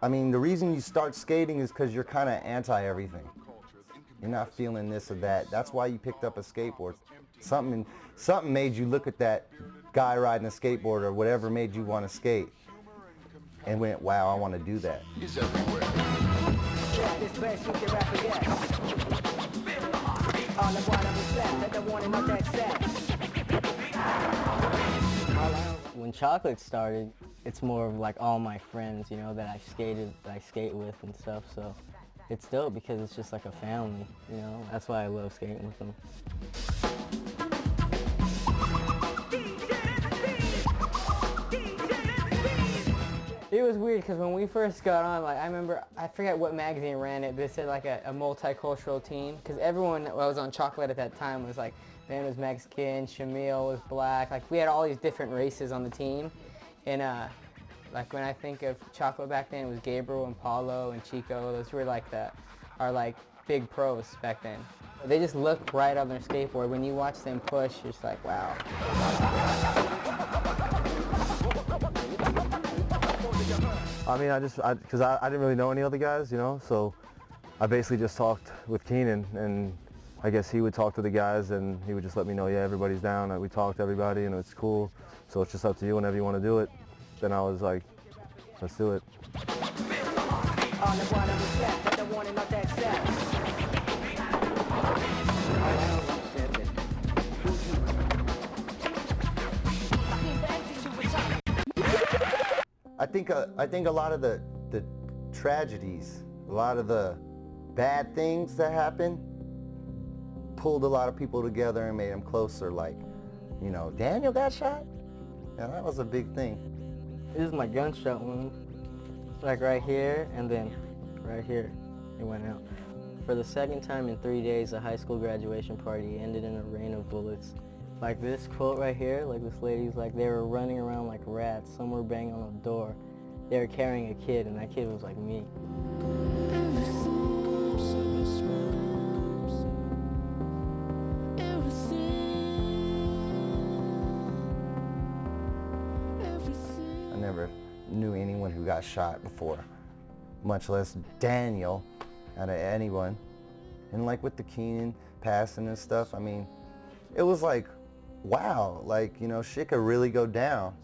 I mean, the reason you start skating is because you're kind of anti-everything. You're not feeling this or that. That's why you picked up a skateboard. Something made you look at that guy riding a skateboard or whatever made you want to skate and went, wow, I want to do that. When Chocolate started, it's more of like all my friends, you know, that I skate with and stuff, so it's dope because it's just like a family, you know. That's why I love skating with them. It was weird because when we first got on, like I remember, I forget what magazine ran it, but it said like a multicultural team, because everyone that was on Chocolate at that time was like, Ben was Mexican, Shamil was black, like we had all these different races on the team, and like when I think of Chocolate back then, it was Gabriel and Paulo and Chico. Those were like our big pros back then. They just look right on their skateboard. When you watch them push, you're just like, wow. I mean, because I didn't really know any other guys, you know, so I basically just talked with Keenan, and I guess he would talk to the guys, and he would just let me know, yeah, everybody's down. We talked to everybody, and it's cool, so it's just up to you whenever you want to do it. Then I was like, let's do it. I think a lot of the tragedies, a lot of the bad things that happened pulled a lot of people together and made them closer. Like, you know, Daniel got shot? Yeah, that was a big thing. This is my gunshot wound. Like right here, and then right here, it went out. For the second time in 3 days, a high school graduation party ended in a rain of bullets. Like this quote right here, like this lady's like, they were running around like rats. Some were banging on the door. They were carrying a kid, and that kid was like me. I never knew anyone who got shot before, much less Daniel out of anyone. And like with the Keenan passing and stuff, I mean, it was like, wow, like, you know, shit could really go down.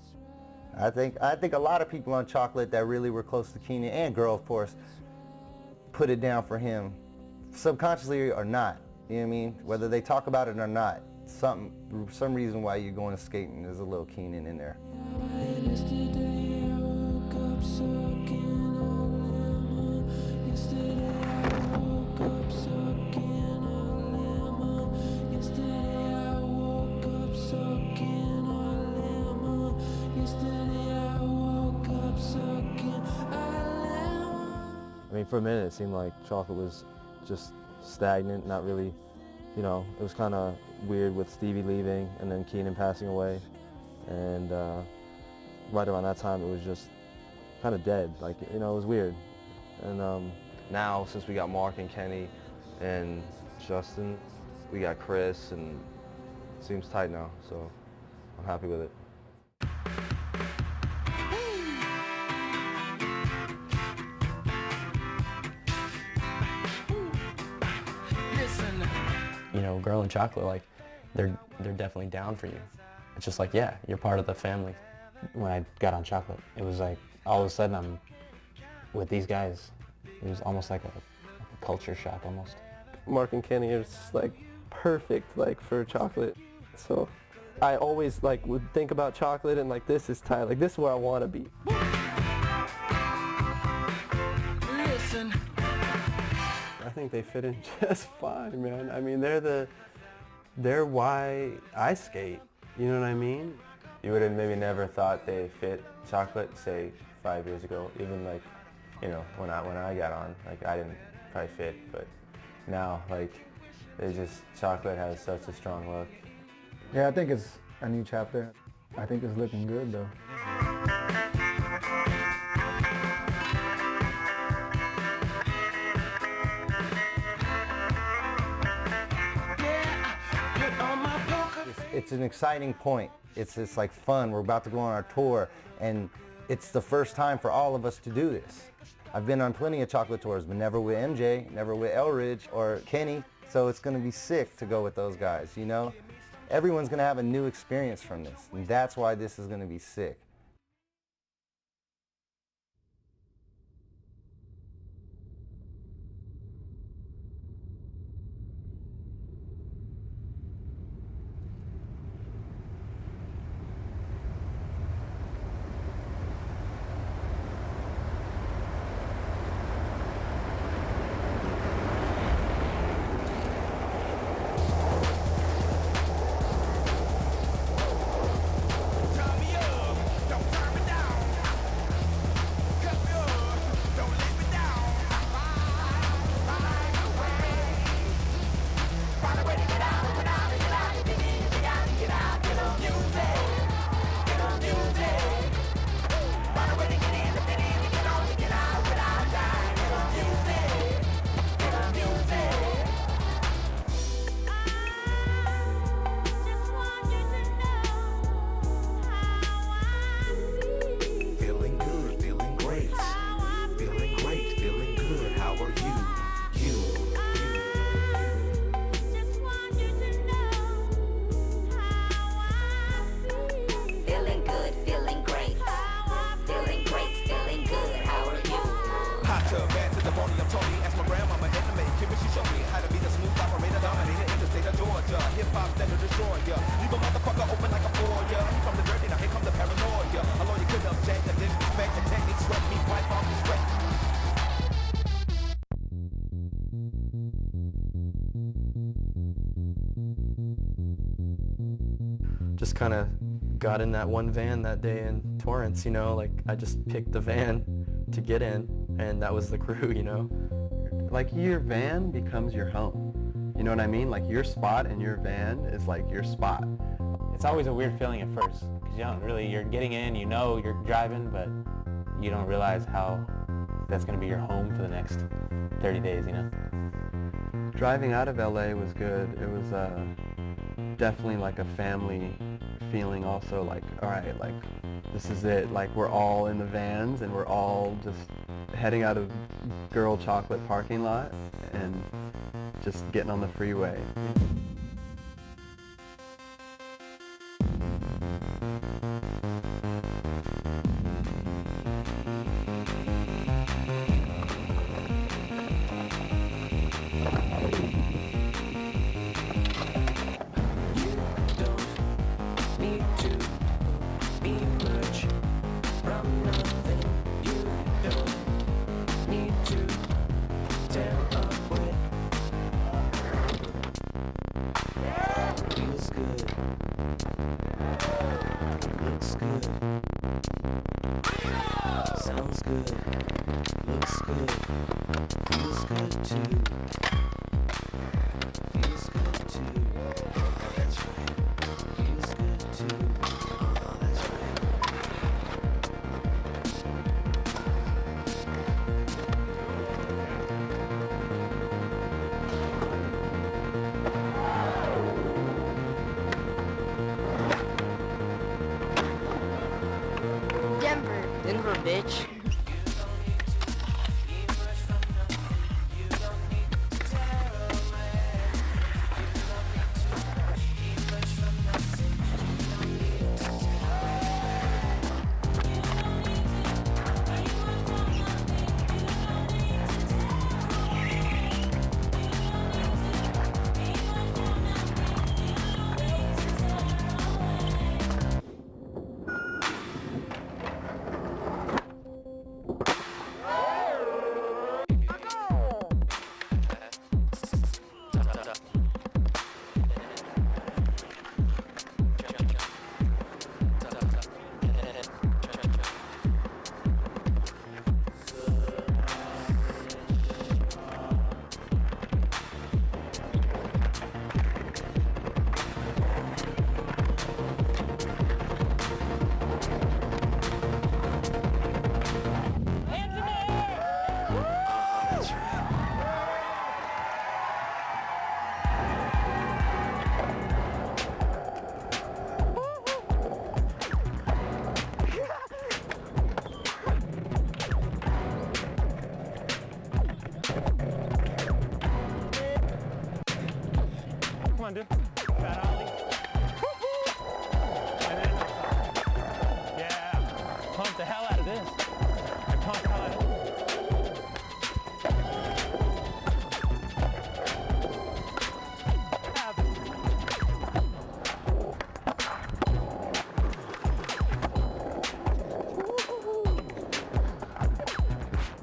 I think a lot of people on Chocolate that really were close to Keenan, and Girl, of course, put it down for him, subconsciously or not. You know what I mean? Whether they talk about it or not, some reason why you're going to skating, there's a little Keenan in there. I mean, for a minute, it seemed like Chocolate was just stagnant, not really, you know, it was kind of weird with Stevie leaving and then Keenan passing away. And right around that time, it was just kind of dead. Like, you know, it was weird. And now, since we got Mark and Kenny and Justin, we got Chris, and it seems tight now, so I'm happy with it. You know, Girl and Chocolate, like, they're definitely down for you. It's just like, yeah, you're part of the family. When I got on Chocolate, it was like, all of a sudden I'm with these guys. It was almost like a culture shock, almost. Mark and Kenny are just, like, perfect, like, for Chocolate. So I always, like, would think about Chocolate and, like, this is tight. Like, this is where I want to be. Listen. I think they fit in just fine, man. I mean, they're why I skate. You know what I mean? You would have maybe never thought they fit Chocolate, say, 5 years ago. Even like, you know, when I got on, like I didn't probably fit, but now, like, Chocolate has such a strong look. Yeah, I think it's a new chapter. I think it's looking good though. it's an exciting point. It's like fun. We're about to go on our tour, and it's the first time for all of us to do this. I've been on plenty of chocolate tours, but never with MJ, never with Elridge or Kenny, so it's gonna be sick to go with those guys, you know? Everyone's gonna have a new experience from this, and that's why this is gonna be sick. Just kind of got in that one van that day in Torrance, you know, like I just picked the van to get in, and that was the crew, you know. Like your van becomes your home. You know what I mean? Like your spot in your van is like your spot. It's always a weird feeling at first, because you don't really, you're getting in, you know you're driving, but you don't realize how that's going to be your home for the next 30 days, you know. Driving out of LA was good. It was definitely like a family feeling also, like, all right, like this is it. Like we're all in the vans and we're all just heading out of Girl Chocolate parking lot and just getting on the freeway. Sounds good, looks good, feels good too. Feels good too. That's right. Feels good too. Oh, that's Denver, bitch. on, dude. Fat ollie. And then yeah. Pump the hell out of this. And pump the hell out of this.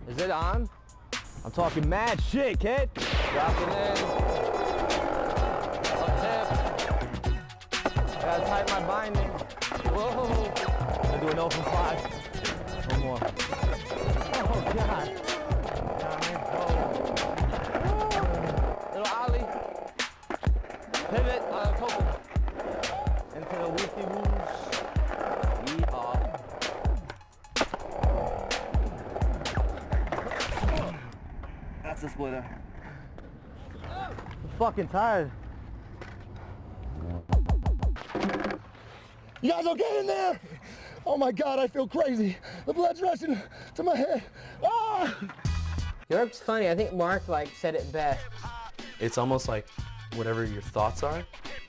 Is it on? I'm talking mad shit, kid. Drop it in. Up tip. Gotta tighten my binding. Whoa. Gonna do an open 5. One more. Oh, God. Down here. Whoa. Little ollie. Pivot. Coco. Into the whoopty woos. Yeehaw. That's a splitter. I'm fucking tired. You guys okay in there? Oh my God, I feel crazy. The blood's rushing to my head. Ah! York's funny. I think Mark like said it best. It's almost like whatever your thoughts are,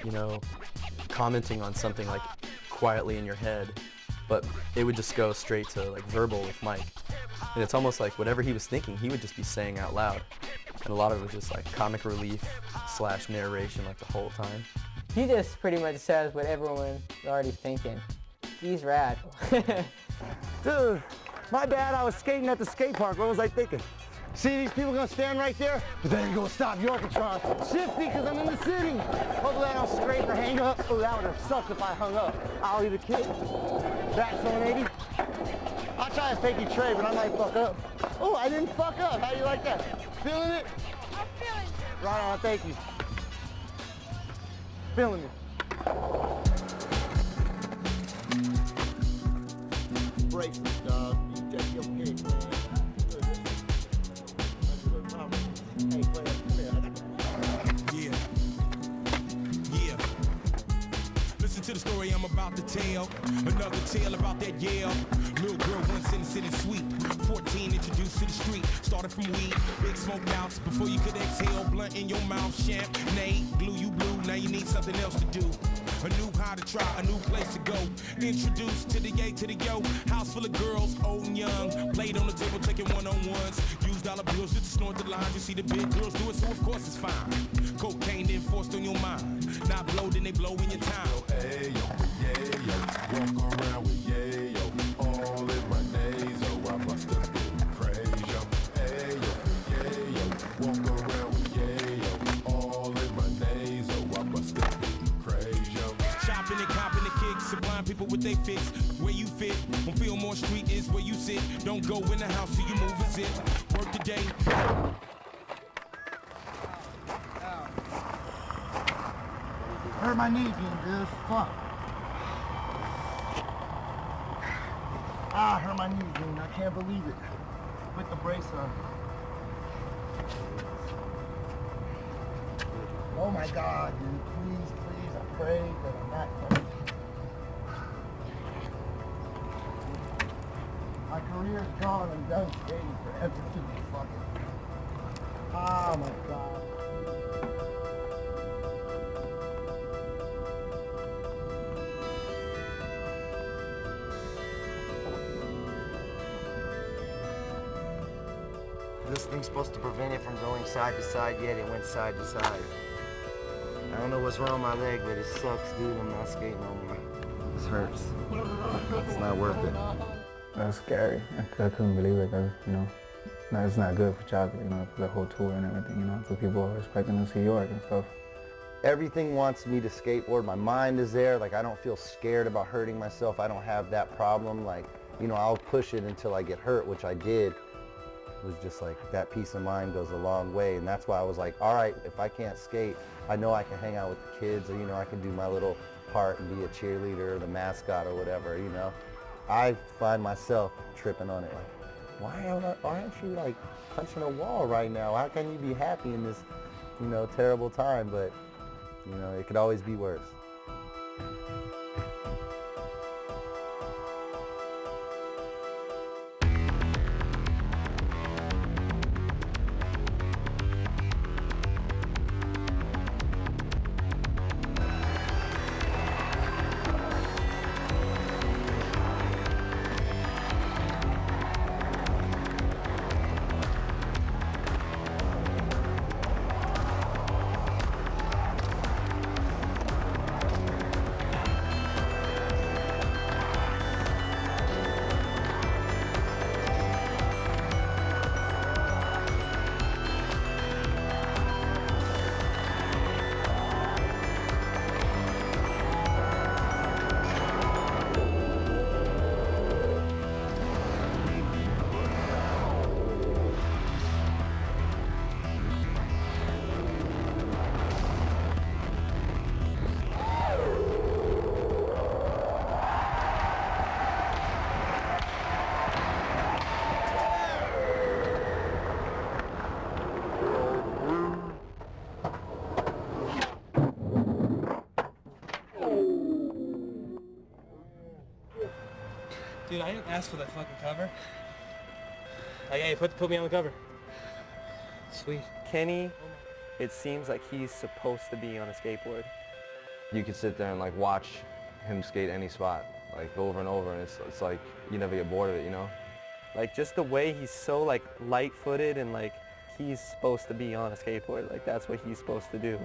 you know, commenting on something like quietly in your head, but it would just go straight to like verbal with Mike. And it's almost like whatever he was thinking, he would just be saying out loud. And a lot of it was just like comic relief / narration like the whole time. He just pretty much says what everyone's already thinking. He's rad. Dude, my bad, I was skating at the skate park. What was I thinking? See these people gonna stand right there? But they ain't gonna stop Yorkatron. Shifty, because I'm in the city. Hopefully I don't scrape or hang up. Oh, that would have sucked if I hung up. Ollie the kid. Back 180. I'll try a fakey tray, but I might fuck up. Oh, I didn't fuck up. How do you like that? Feeling it? I'm feeling it. Right on, thank you. Feeling it. Bracelets, dog. You take your pick, man. Hey, player, come here. Yeah. Yeah. Listen to the story I'm about to tell. Another tale about that Yale. Little girl once in the city sweet. 14 introduced to the street. Started from weed, big smoke outs. Before you could exhale, blunt in your mouth. Champagne, glue you blue. Now you need something else to do. A new how to try, a new place to go. Introduced to the A to the yo. House full of girls, old and young. Played on the table, taking one-on-ones. Used dollar bills just to snort the lines. You see the big girls do it, so of course it's fine. Cocaine then forced on your mind. Not blow, then they blow in your time. Hey yo, yeah yo, walk around with yeah yo, all in my nasal. I must have been crazy. Hey yo, yeah yo, walk around with yeah yo, all in my nasal. I must have been crazy. Chopping and copping the kicks, supplying people with they fix. Where you fit, on Fillmore Street is where you sit. Don't go in the house till you move a zip. Work the day. Hurt my knee again, dude. Fuck. Ah, hurt my knee again. I can't believe it. Put the brace on. Oh my God, dude. Please, please, I pray that I'm not crazy. My career is gone. I'm done skating forever. Fucking. Oh my God. This thing's supposed to prevent it from going side to side, yet it went side to side. I don't know what's wrong with my leg, but it sucks, dude. I'm not skating no more. This hurts. It's not worth it. That's scary. I couldn't believe it because, you know, it's not good for chocolate, you know, for the whole tour and everything, you know, because people are expecting to see York and stuff. Everything wants me to skateboard. My mind is there. Like, I don't feel scared about hurting myself. I don't have that problem. Like, you know, I'll push it until I get hurt, which I did. It was just like that peace of mind goes a long way, and that's why I was like, all right, if I can't skate, I know I can hang out with the kids, or you know, I can do my little part and be a cheerleader or the mascot or whatever, you know. I find myself tripping on it, like, why aren't you like punching a wall right now? How can you be happy in this, you know, terrible time? But you know, it could always be worse. Dude, I didn't ask for that fucking cover. Like, hey, put me on the cover. Sweet. Kenny, it seems like he's supposed to be on a skateboard. You could sit there and like watch him skate any spot, like over and over, and it's like you never get bored of it, you know? Like just the way he's so like light-footed and like he's supposed to be on a skateboard. Like that's what he's supposed to do.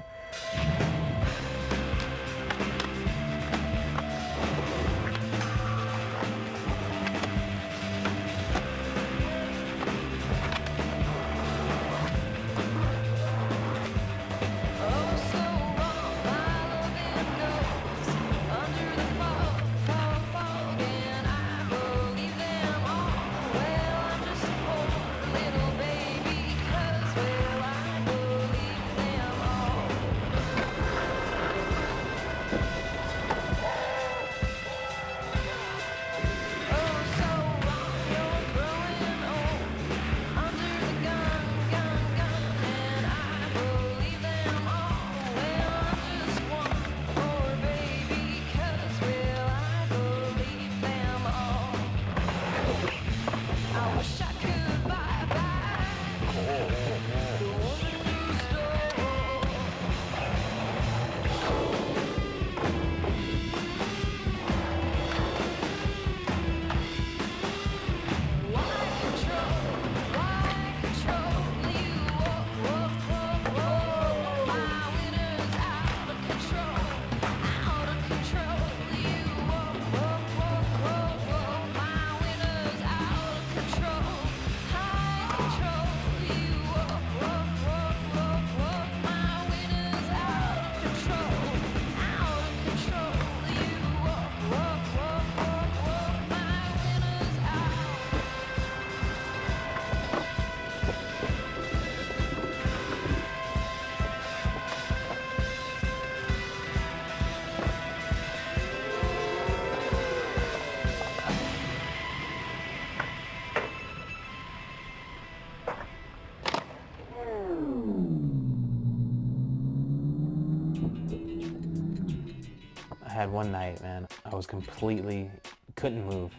I had one night, man, I was couldn't move.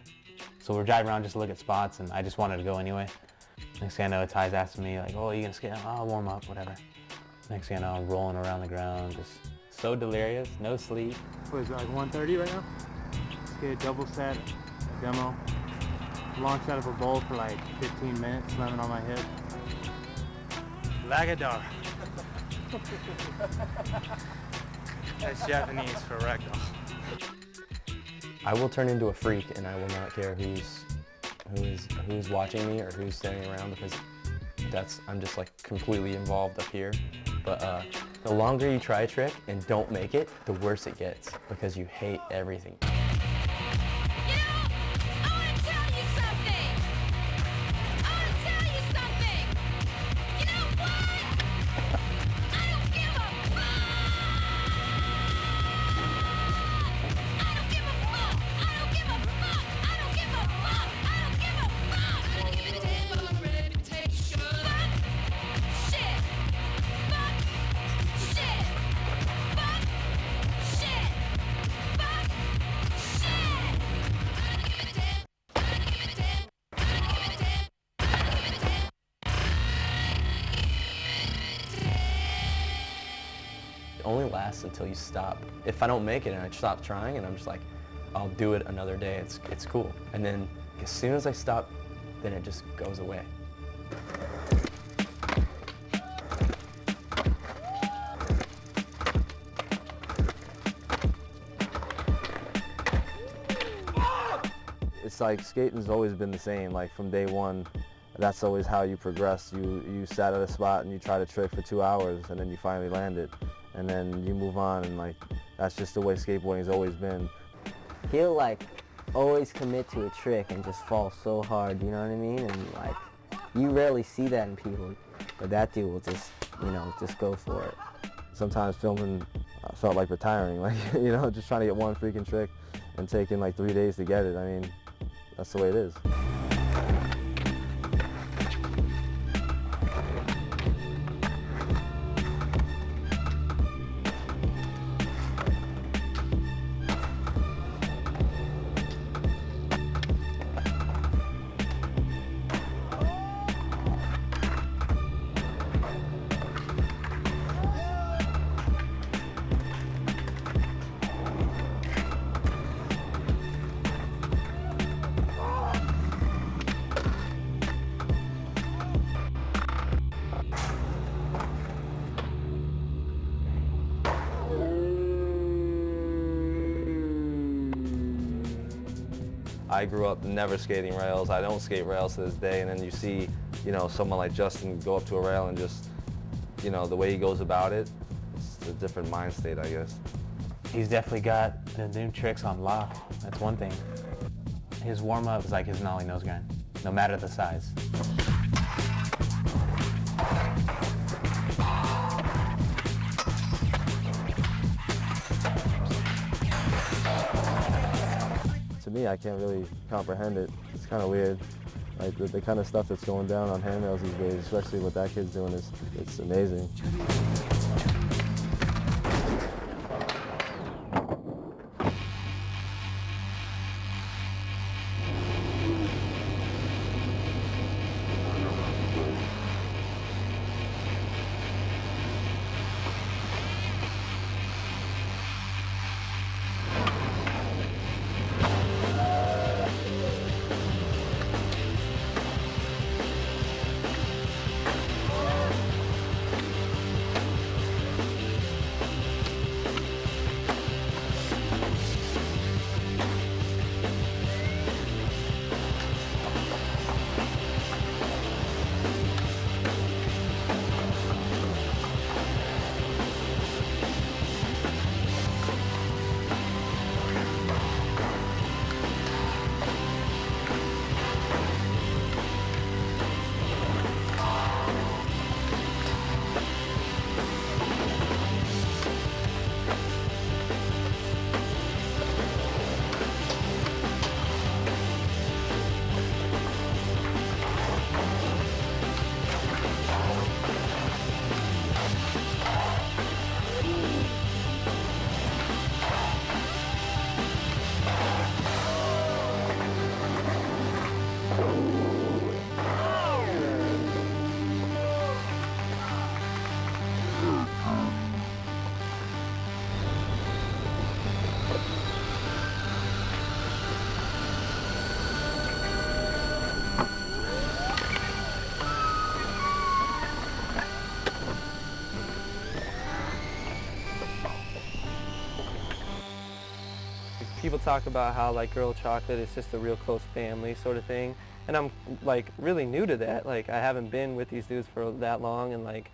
So we're driving around just to look at spots, and I just wanted to go anyway. Next thing I know, Ty's asking me, like, oh, you gonna skate? I'll warm up, whatever. Next thing I know, I'm rolling around the ground, just so delirious, no sleep. What is it, like 1:30 right now? Skate a double set, a demo. Long set up a bowl for like 15 minutes, slamming on my hip. Lagadar. That's Japanese for ragdoll. I will turn into a freak, and I will not care who's watching me or who's standing around, because I'm just like completely involved up here. But the longer you try a trick and don't make it, the worse it gets, because you hate everything. It only lasts until you stop. If I don't make it and I stop trying and I'm just like, I'll do it another day, it's cool. And then as soon as I stop, then it just goes away. It's like skating's always been the same, like from day one. That's always how you progress. You sat at a spot and you try to trick for 2 hours and then you finally land it. And then you move on, and like that's just the way skateboarding's always been. He'll like always commit to a trick and just fall so hard, you know what I mean? And like you rarely see that in people, but that dude will just, you know, just go for it. Sometimes filming felt like retiring, like, you know, just trying to get one freaking trick and taking like 3 days to get it. I mean, that's the way it is. I grew up never skating rails. I don't skate rails to this day. And then you see, you know, someone like Justin go up to a rail and just, you know, the way he goes about it, it's a different mind state, I guess. He's definitely got the new tricks on lock. That's one thing. His warm-up is like his nollie nose grind, no matter the size. To me, I can't really comprehend it. It's kind of weird. Like the kind of stuff that's going down on handrails these days, especially what that kid's doing, it's amazing. People talk about how like Girl Chocolate is just a real close family sort of thing, and I'm like really new to that. Like I haven't been with these dudes for that long, and like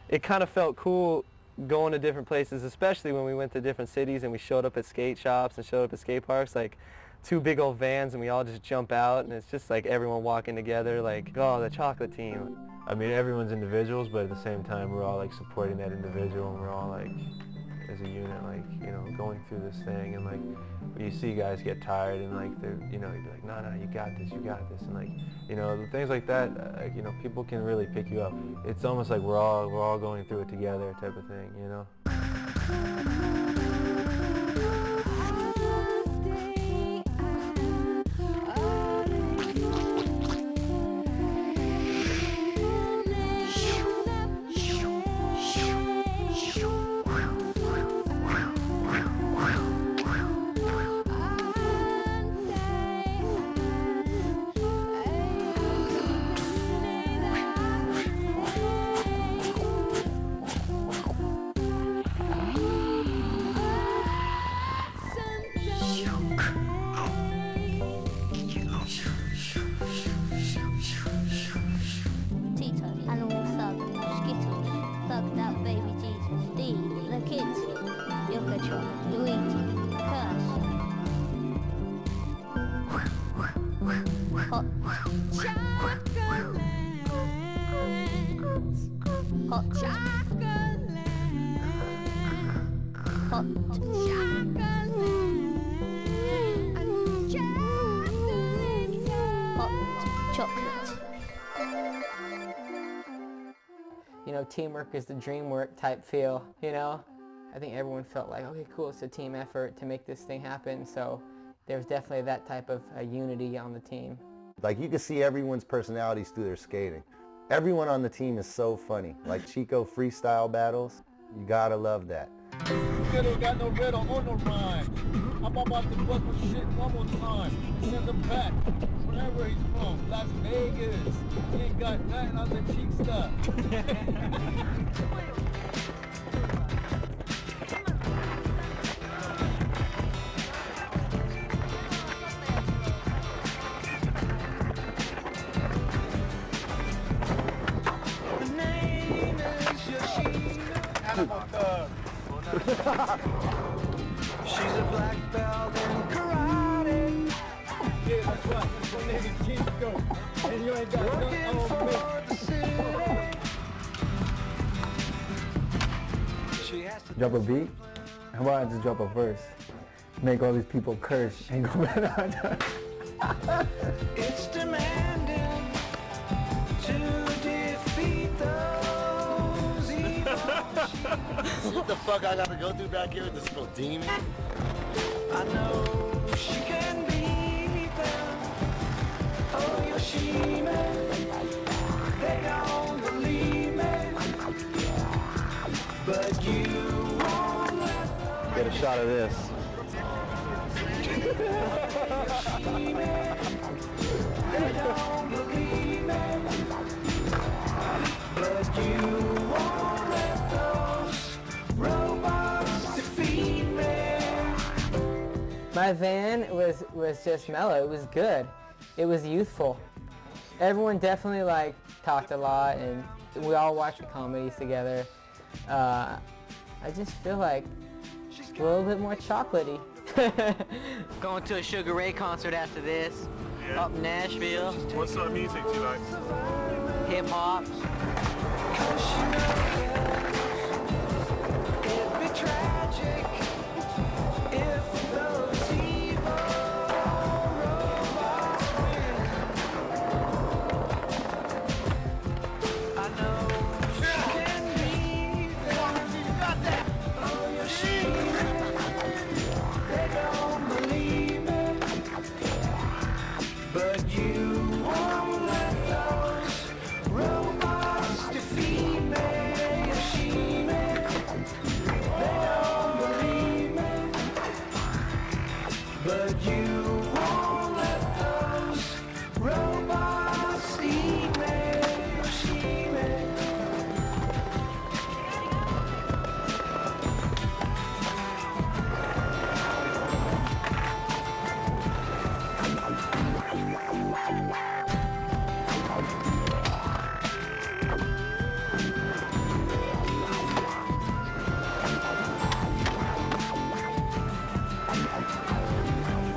it kind of felt cool going to different places, especially when we went to different cities and we showed up at skate shops and showed up at skate parks, like two big old vans, and we all just jump out, and it's just like everyone walking together, like, oh, the chocolate team. I mean, everyone's individuals, but at the same time, we're all like supporting that individual, and we're all like, as a unit, like, you know, going through this thing, and like, when you see guys get tired, and like, they're, you know, you'd be like, no, you got this, and like, you know, the things like that, you know, people can really pick you up. It's almost like we're all going through it together, type of thing, you know. You know, teamwork is the dream work type feel, you know? I think everyone felt like, okay, cool, it's a team effort to make this thing happen, so there's definitely that type of unity on the team. Like, you can see everyone's personalities through their skating. Everyone on the team is so funny. Like Chico freestyle battles, you gotta love that. Skittle got no red on no rhyme. I'm about to bust my shit one more time. Send him back, wherever he's from, Las Vegas. He ain't got nothing on the cheek stuff. She's a black belt in karate. Yeah, that's right. That's what Navy Chiefs go. And you ain't got nothing on me. The city. She has to Drop a beat? How about I just drop a verse? Make all these people curse and go back. It's demanding to defeat those evil. See what the fuck I gotta go through back here with this little demon? I know she can beat them. Oh, Yoshime, they don't believe me. But you won't let them. Get a shot of this. They don't believe me. But you won't let those robots defeat me. My van was just mellow. It was good. It was youthful. Everyone definitely like talked a lot, and we all watched the comedies together. I just feel like a little bit more chocolatey. Going to a Sugar Ray concert after this. Yeah. Up in Nashville. What sort of music do you like? Hip hop. It'd be tragic if those evil robots win. I know she can beat them. Oh, Yoshime, they don't believe me. But you won't let those robots defeat me. Yoshime, they don't believe me. But you won't let those robots eat me. Yoshime.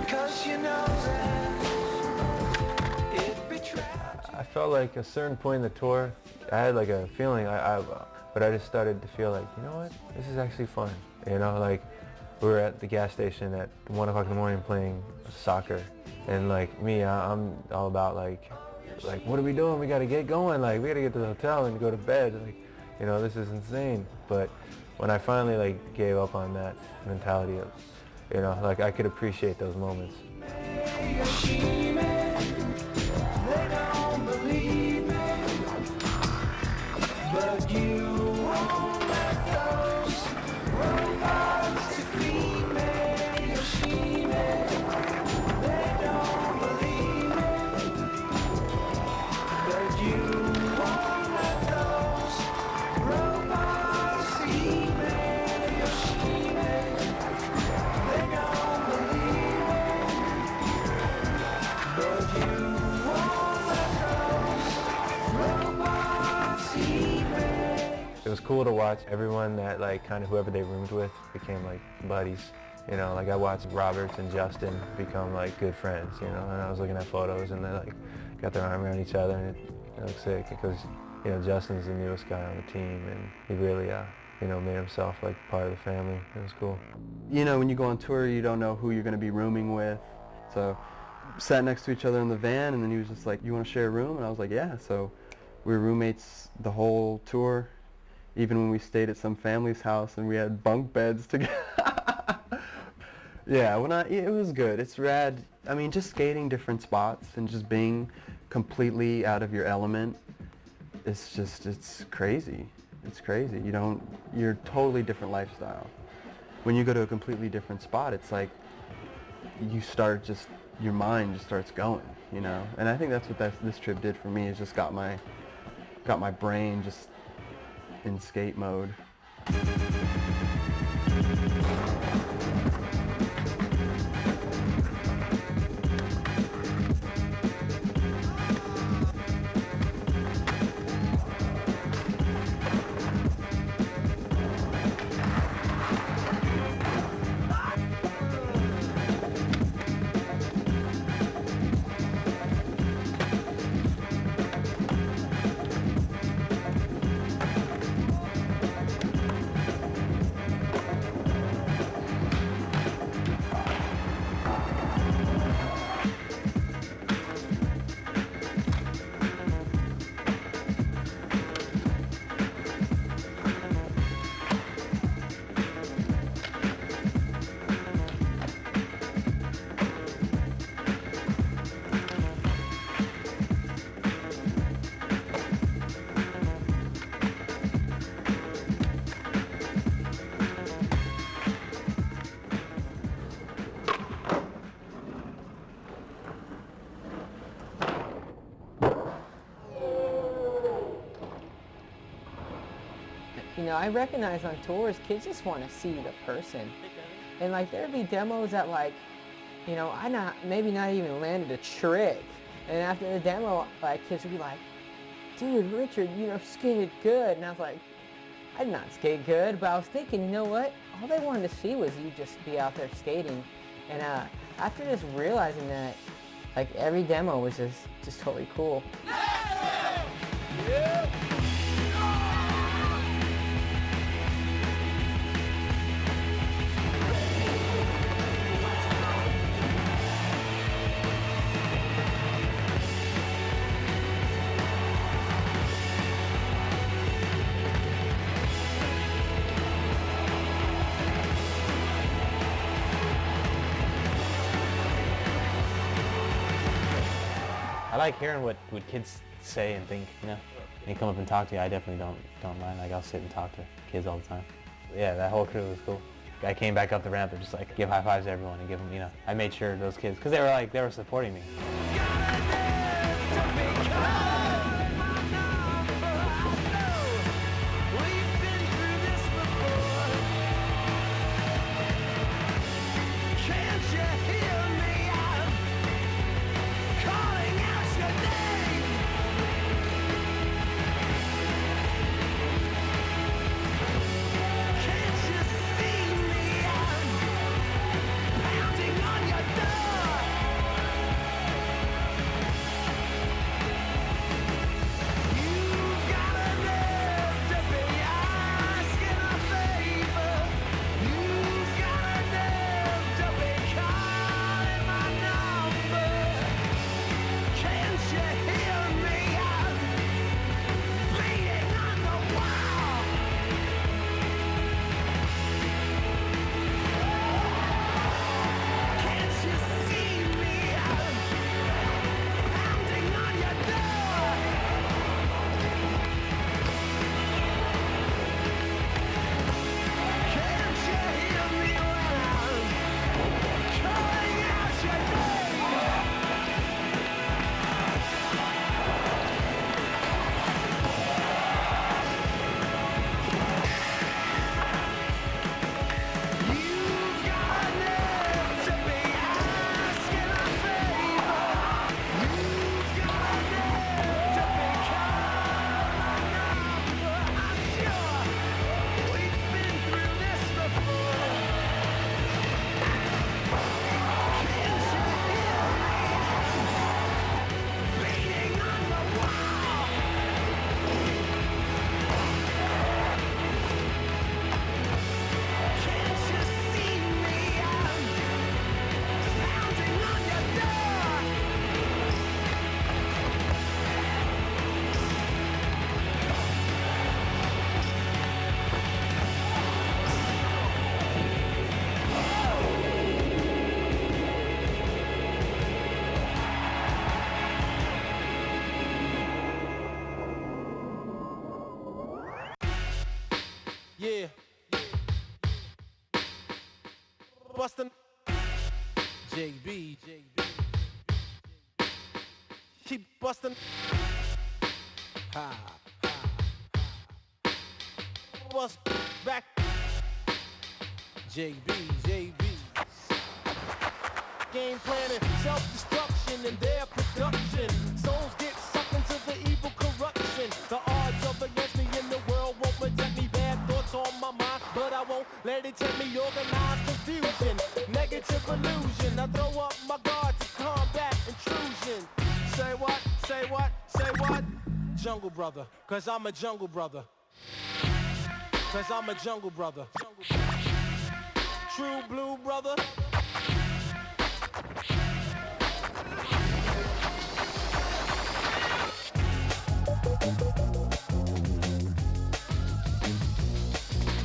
Cause you know that it'd be tragic. I felt like a certain point in the tour, I had like a feeling, but I just started to feel like, you know what, this is actually fun. You know, like we were at the gas station at 1 o'clock in the morning playing soccer, and like me, I'm all about like what are we doing? We gotta get going. Like we gotta get to the hotel and go to bed. Like, you know, this is insane. But when I finally like gave up on that mentality of, you know, like I could appreciate those moments. Yoshime, they don't believe me. But you won't let those robots defeat me. Yoshime, they don't believe me. But you won't let those robots eat me. Yoshime, they don't believe me. But you won't let those robots eat me. It was cool to watch everyone that like kind of whoever they roomed with became like buddies. You know, like I watched Roberts and Justin become like good friends, you know, and I was looking at photos and they like got their arm around each other, and it looks sick because, you know, Justin's the newest guy on the team and he really, you know, made himself like part of the family. It was cool. You know, when you go on tour, you don't know who you're going to be rooming with. So sat next to each other in the van, and then he was just like, you want to share a room? And I was like, yeah. So we were roommates the whole tour, even when we stayed at some family's house and we had bunk beds together. Yeah, it was good. It's rad. I mean, just skating different spots and just being completely out of your element, it's crazy. It's crazy. You're a totally different lifestyle. When you go to a completely different spot, it's like your mind just starts going, you know? And I think that's what this trip did for me, is just got my brain just in skate mode. know, I recognize on tours, kids just want to see the person. And like, there'd be demos that like, you know, maybe not even landed a trick. And after the demo, like, kids would be like, dude, Richard, you know, skated good. And I was like, I did not skate good, but I was thinking, you know what? All they wanted to see was you just be out there skating. And after just realizing that, like, every demo was just totally cool. Yeah. I like hearing what kids say and think, you know. They come up and talk to you, I definitely don't mind. Like, I'll sit and talk to kids all the time. Yeah, that whole crew was cool. I came back up the ramp and just like give high fives to everyone and give them, you know. I made sure those kids, because they were supporting me. Yeah. Bustin'. JB. Keep bustin'. Ha. Bust back. JB. Game planning, self-destruction, and their production. Souls get sucked into the evil corruption. The odds of against me in the world won't protect me. Bad thoughts on my mind, but I won't let it tempt me. Organized confusion, negative illusion. I throw up my guard to combat intrusion. Say what? Say what? Say what? Jungle brother, cause I'm a jungle brother. Cause I'm a jungle brother. True blue brother.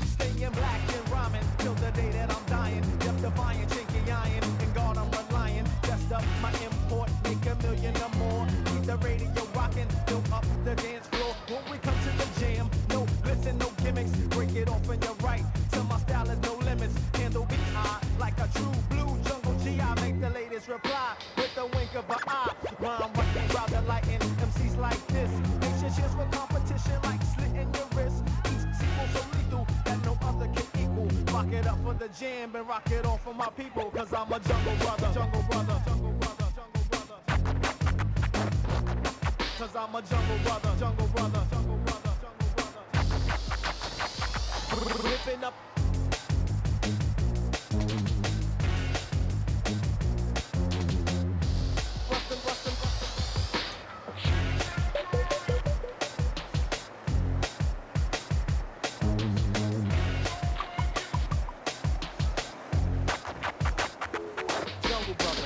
Staying black and rhyming till the day that I'm dying. Death defying, chinky iron, and God I'm relying. Just up my import, make $1 million or more. Keep the radio rocking, fill up the dance floor. When we come to the jam, no listen, no gimmicks. Break it off and you're right. Till my style is no limits. Handle me like a true blue jungle G. I make the latest reply with the wink of an eye. Rhyme right, rather lighten MCs like this. Relationships with competition like slitting your wrist. Each sequel so with the jam and rock it off for my people, cause I'm a jungle brother, jungle brother, jungle brother, jungle brother. Cause I'm a jungle brother, jungle brother, jungle brother, jungle brother. Ripping up. Bustin', bustin', jungle brother.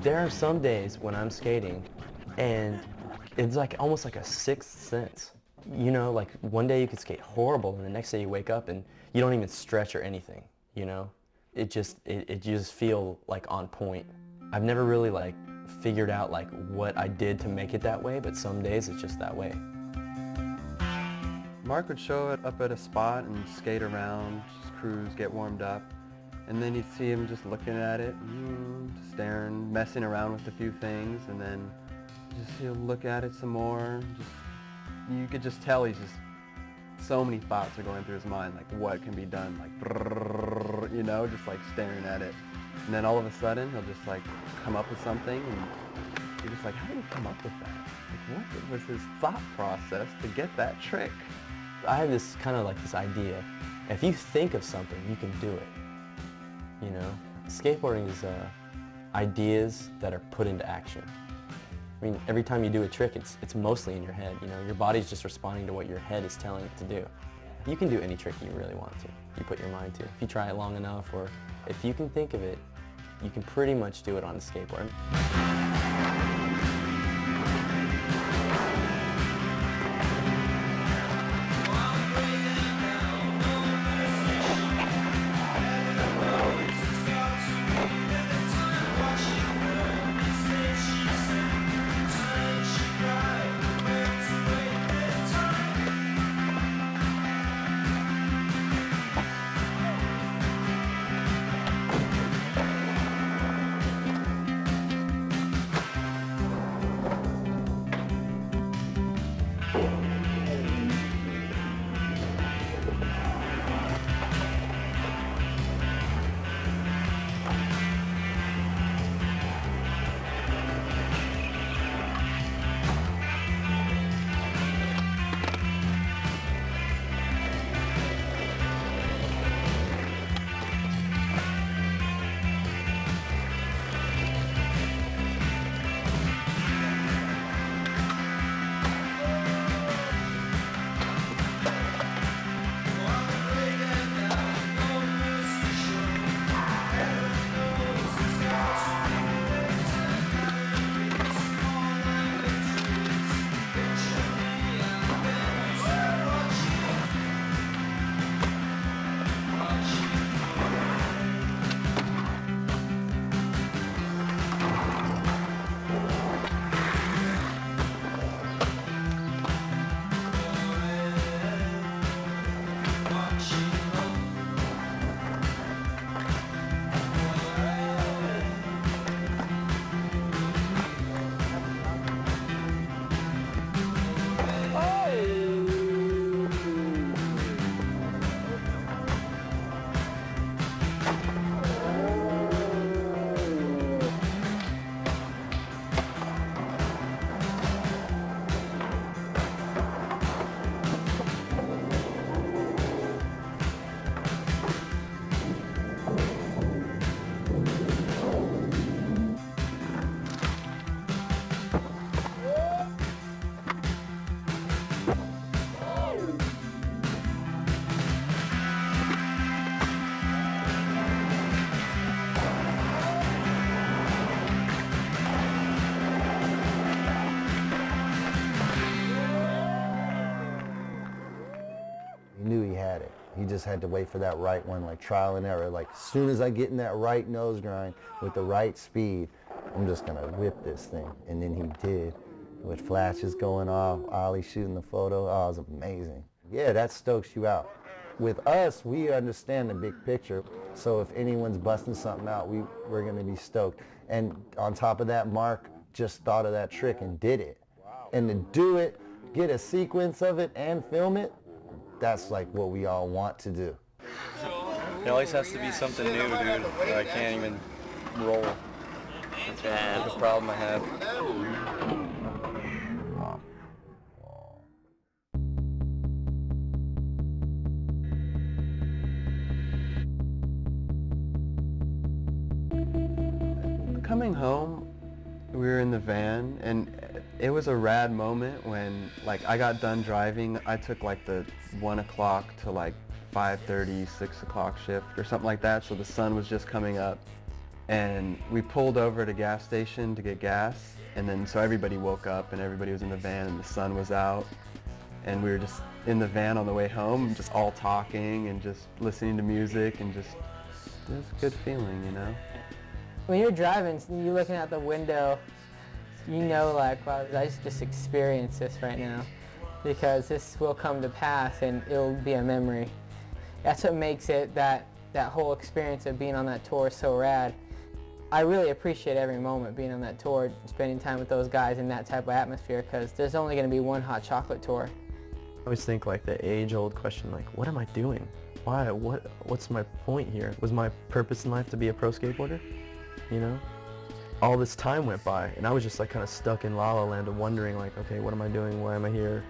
There are some days when I'm skating and it's like almost like a sixth sense. You know, like one day you could skate horrible and the next day you wake up and you don't even stretch or anything, you know? It just feel like on point. I've never really like figured out like what I did to make it that way, but some days it's just that way. Mark would show up at a spot and skate around, just cruise, get warmed up. And then you'd see him just looking at it, just staring, messing around with a few things, and then just he'll look at it some more. You could just tell he's just, so many thoughts are going through his mind, like what can be done, like, brrr, you know, just like staring at it. And then all of a sudden, he'll just like come up with something, and you're just like, how did he come up with that? Like, what was his thought process to get that trick? I have this kind of like this idea. If you think of something, you can do it. You know, skateboarding is ideas that are put into action. I mean, every time you do a trick, it's mostly in your head. You know, your body's just responding to what your head is telling it to do. You can do any trick you really want to, if you put your mind to. If you try it long enough, or if you can think of it, you can pretty much do it on a skateboard. He just had to wait for that right one, like trial and error. Like as soon as I get in that right nose grind with the right speed, I'm just gonna whip this thing. And then he did, with flashes going off, Ollie shooting the photo. Oh, it was amazing. Yeah, that stokes you out. With us, we understand the big picture. So if anyone's busting something out, we're gonna be stoked. And on top of that, Mark just thought of that trick and did it. And to do it, get a sequence of it and film it, that's like what we all want to do. It always has to be something new, dude, or I can't even roll. That's a problem I have. Coming home, we were in the van, and it was a rad moment when, like, I got done driving. I took like the 1 o'clock to like 5:30, 6 o'clock shift or something like that, so the sun was just coming up. And we pulled over at a gas station to get gas, and then so everybody woke up and everybody was in the van and the sun was out. And we were just in the van on the way home, just all talking and just listening to music, and just, it was a good feeling, you know? When you're driving, you're looking out the window, you know, like, wow, I just experienced this right now, because this will come to pass and it'll be a memory. That's what makes it, that whole experience of being on that tour so rad. I really appreciate every moment being on that tour, spending time with those guys in that type of atmosphere, because there's only going to be one Hot Chocolate tour. I always think like the age-old question, like, what am I doing? Why? What's my point here? Was my purpose in life to be a pro skateboarder? You know? All this time went by, and I was just like kind of stuck in La La Land of wondering, like, okay, what am I doing? Why am I here?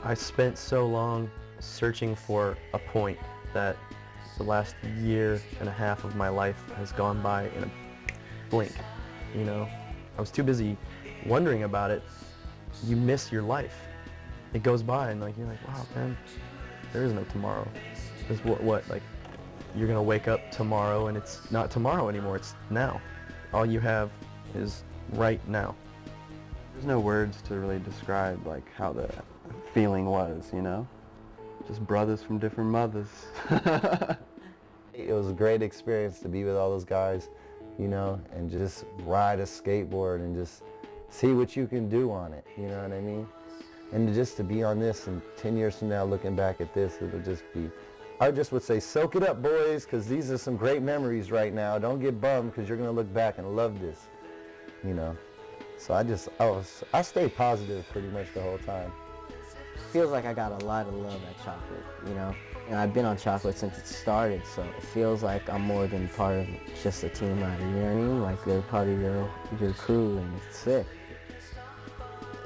I spent so long searching for a point that the last year and a half of my life has gone by in a blink, you know? I was too busy wondering about it. You miss your life. It goes by, and like, you're like, wow, man, there is no tomorrow. There's what, like, you're gonna wake up tomorrow and it's not tomorrow anymore, it's now. All you have is right now. There's no words to really describe like how the feeling was, you know? Just brothers from different mothers. It was a great experience to be with all those guys, you know, and just ride a skateboard and just see what you can do on it, you know what I mean? And just to be on this, and 10 years from now looking back at this, it'll just be, I just would say, soak it up, boys, because these are some great memories right now. Don't get bummed, because you're going to look back and love this, you know. So I stayed positive pretty much the whole time. Feels like I got a lot of love at Chocolate, you know. And I've been on Chocolate since it started, so it feels like I'm more than part of just a team rider, you know what I mean? Like they're part of your crew, and it's sick.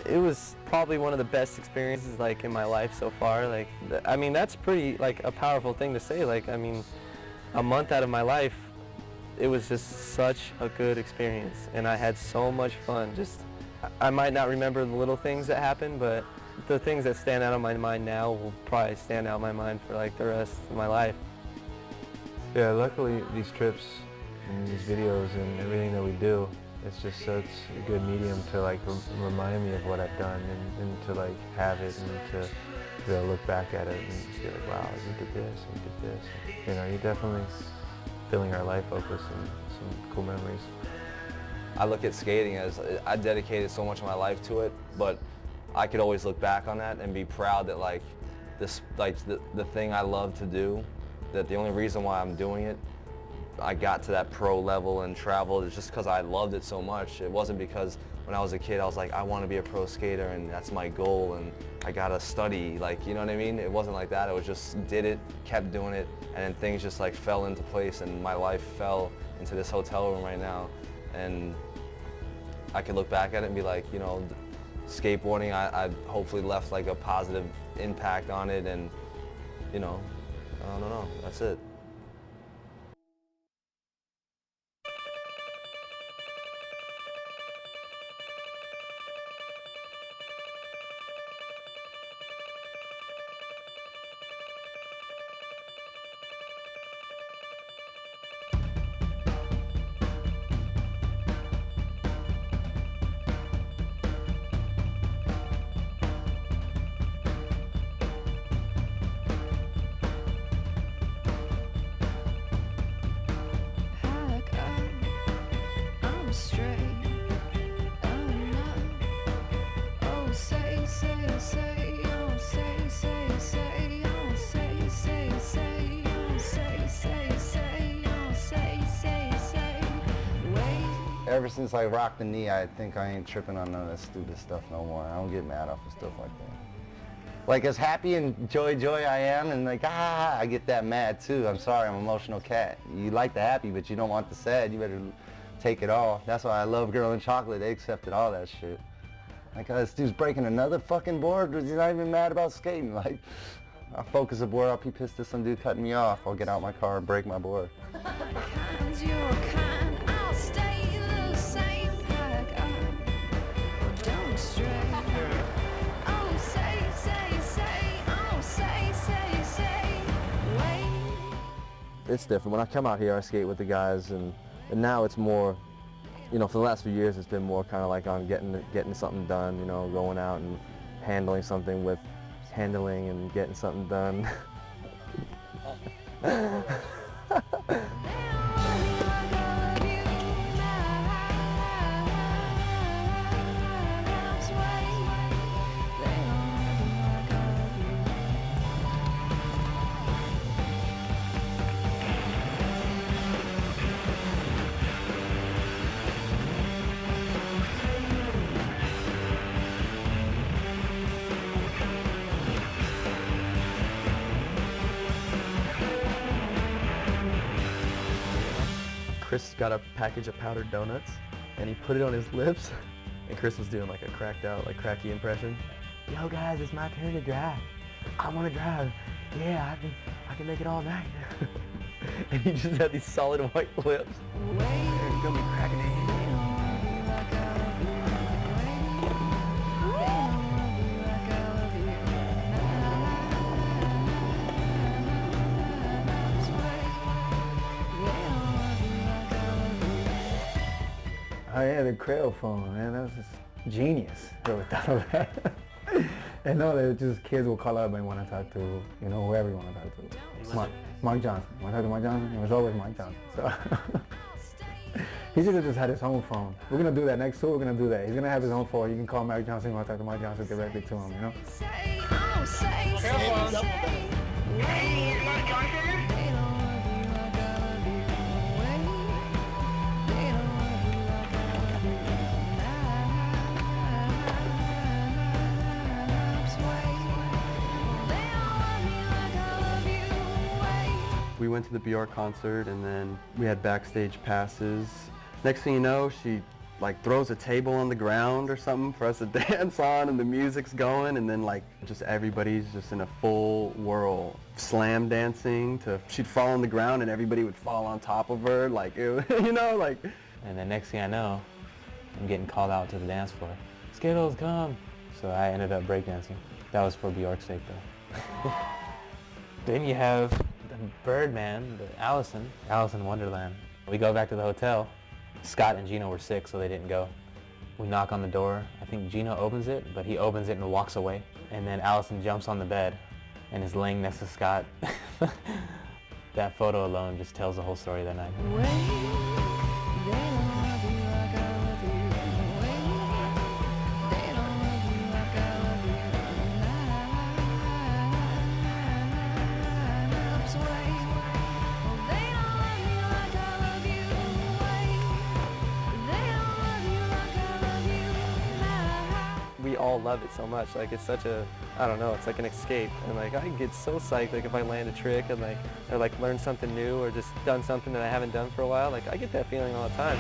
It was probably one of the best experiences like in my life so far. Like, I mean, that's pretty like a powerful thing to say. Like, I mean, a month out of my life, it was just such a good experience, and I had so much fun. Just, I might not remember the little things that happened, but the things that stand out of my mind now will probably stand out in my mind for like the rest of my life. Yeah, luckily these trips and these videos and everything that we do, it's just such a good medium to like remind me of what I've done, and to like have it, and to be able to look back at it and just be like, wow, you did this, and you did this. You know, you're definitely filling our life up with some cool memories. I look at skating as, I dedicated so much of my life to it, but I could always look back on that and be proud that like this, like the thing I love to do, that the only reason why I'm doing it, I got to that pro level and traveled, is just because I loved it so much. It wasn't because when I was a kid I was like, I want to be a pro skater and that's my goal and I gotta study, like, you know what I mean? It wasn't like that. It was just did it, kept doing it, and then things just like fell into place, and my life fell into this hotel room right now. And I could look back at it and be like, you know, skateboarding, I hopefully left like a positive impact on it, and, you know, I don't know, that's it. Ever since I rocked the knee, I think I ain't tripping on none of that stupid stuff no more. I don't get mad off of stuff like that. Like as happy and joy I am, and like I get that mad too. I'm sorry, I'm an emotional cat. You like the happy, but you don't want the sad. You better take it all. That's why I love Girl in Chocolate. They accepted all that shit. Like this dude's breaking another fucking board. He's not even mad about skating. Like I'll focus the board. I'll be pissed at some dude cutting me off. I'll get out my car and break my board. It's different. When I come out here, I skate with the guys, and now it's more, you know, for the last few years, it's been more kind of like on getting something done, you know, going out and handling something with handling and getting something done. Chris got a package of powdered donuts, and he put it on his lips, and Chris was doing like a cracked out, like cracky impression. Yo guys, it's my turn to drive. I want to drive. Yeah, I can make it all night. And he just had these solid white lips. He's gonna be cracking it. Oh yeah, the Creo phone, man, that was just genius. Whoever thought of that. And no, they're just kids will call up and want to talk to, you know, whoever you want to talk to. Mark Johnson. Want to talk to Mark Johnson? It was always Mark Johnson. So he should have just had his own phone. We're gonna do that next tour. We're gonna do that. He's gonna have his own phone. You can call Mark Johnson. You want to talk to Mark Johnson directly to him, you know? We went to the Bjork concert, and then we had backstage passes. Next thing you know, she like throws a table on the ground or something for us to dance on, and the music's going, and then like just everybody's just in a full whirl, slam dancing to, she'd fall on the ground and everybody would fall on top of her, like it, you know, like. And the next thing I know, I'm getting called out to the dance floor. Skittles, come! So I ended up breakdancing. That was for Bjork's sake though. Then you have the Birdman, the Allison Wonderland. We go back to the hotel. Scott and Gino were sick, so they didn't go. We knock on the door. I think Gino opens it, but he opens it and walks away. And then Allison jumps on the bed and is laying next to Scott. That photo alone just tells the whole story that night. We all love it so much. Like it's such a, I don't know, it's like an escape. And like I get so psyched like if I land a trick and like, or like learn something new or just done something that I haven't done for a while. Like I get that feeling all the time.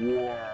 Yeah.